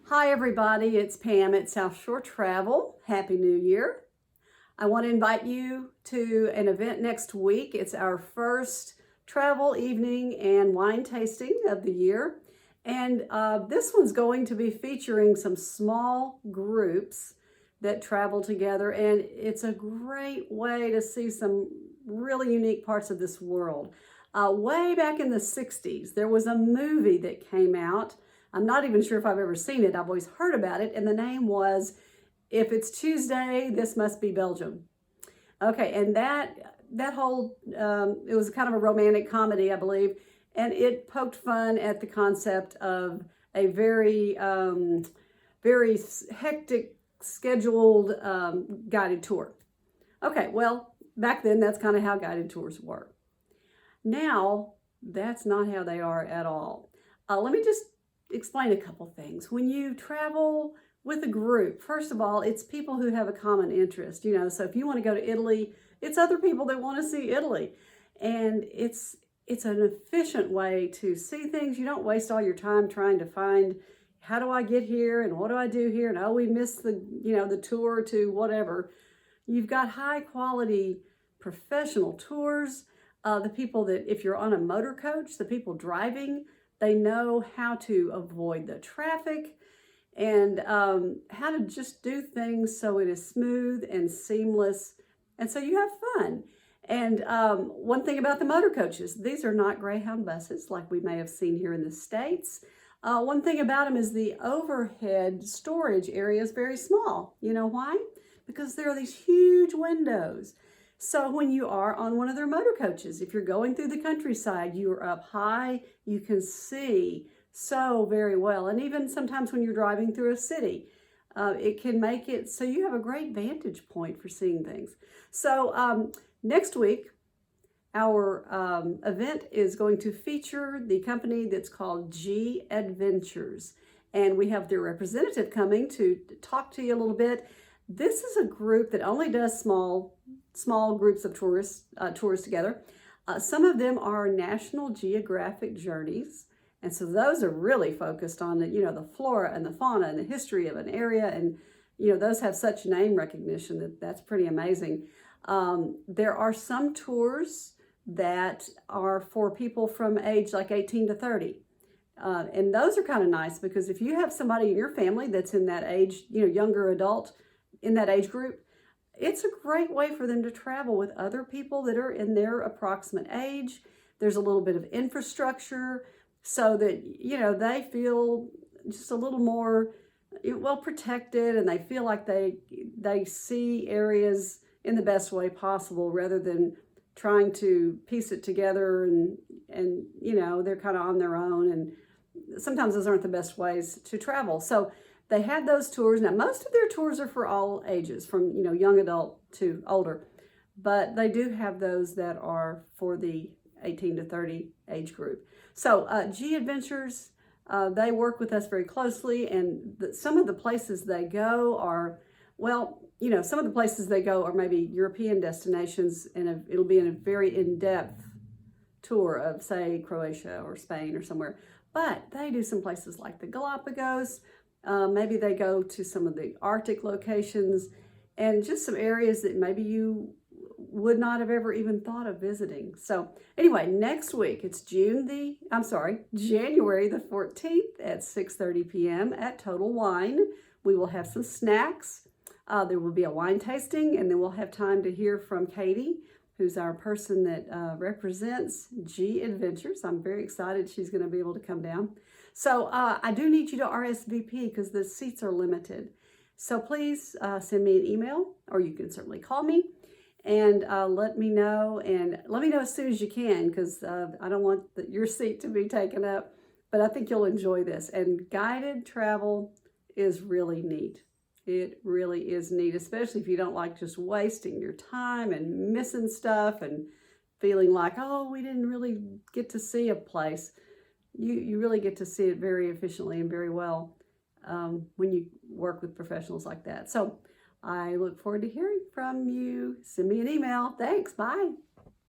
Hi everybody, it's Pam at South Shore Travel. Happy New Year. I want to invite you to an event next week. It's our first travel evening and wine tasting of the year. And this one's going to be featuring some small groups that travel together. And it's a great way to see some really unique parts of this world. Way back in the 60s, there was a movie that came out. I'm not even sure if I've ever seen it. I've always heard about it. And the name was If It's Tuesday, This Must Be Belgium. Okay, and that whole, it was kind of a romantic comedy, I believe. And it poked fun at the concept of a very hectic, scheduled guided tour. Okay, well, back then, that's kind of how guided tours were. Now, that's not how they are at all. Let me just explain a couple things. When you travel with a group, first of all, it's people who have a common interest, so if you want to go to Italy, it's other people that want to see Italy. And it's an efficient way to see things. You don't waste all your time trying to find, how do I get here and what do I do here? And oh, we missed the tour to whatever. You've got high quality professional tours. The people that, if you're on a motor coach, the people driving, they know how to avoid the traffic and how to just do things so it is smooth and seamless. And so you have fun. And one thing about the motor coaches, these are not Greyhound buses like we may have seen here in the States. One thing about them is the overhead storage area is very small. You know why? Because there are these huge windows. So when you are on one of their motor coaches, if you're going through the countryside, you are up high, you can see so very well. And even sometimes when you're driving through a city, it can make it so you have a great vantage point for seeing things. So next week, our event is going to feature the company that's called G Adventures. And we have their representative coming to talk to you a little bit. This is a group that only does small groups of tours together. Some of them are National Geographic journeys. And so those are really focused on the flora and the fauna and the history of an area. And, those have such name recognition that's pretty amazing. There are some tours that are for people from age like 18 to 30. And those are kind of nice because if you have somebody in your family that's in that age, younger adult in that age group, it's a great way for them to travel with other people that are in their approximate age. There's a little bit of infrastructure so that, they feel just a little more well protected and they feel like they see areas in the best way possible rather than trying to piece it together and they're kind of on their own. And sometimes those aren't the best ways to travel. So they had those tours. Now, most of their tours are for all ages, from young adult to older, but they do have those that are for the 18 to 30 age group. So G Adventures, they work with us very closely, and some of the places they go are, some of the places they go are maybe European destinations, and it'll be in a very in-depth tour of, say, Croatia or Spain or somewhere. But they do some places like the Galapagos. Maybe they go to some of the Arctic locations and just some areas that maybe you would not have ever even thought of visiting. So anyway, next week, it's January the 14th at 6:30 p.m. at Total Wine. We will have some snacks. There will be a wine tasting, and then we'll have time to hear from Katie, who's our person that represents G Adventures. I'm very excited she's going to be able to come down. So I do need you to RSVP because the seats are limited. So please send me an email, or you can certainly call me and let me know. And let me know as soon as you can because I don't want your seat to be taken up. But I think you'll enjoy this. And guided travel is really neat. It really is neat, especially if you don't like just wasting your time and missing stuff and feeling like, oh, we didn't really get to see a place. You really get to see it very efficiently and very well when you work with professionals like that. So I look forward to hearing from you. Send me an email. Thanks. Bye.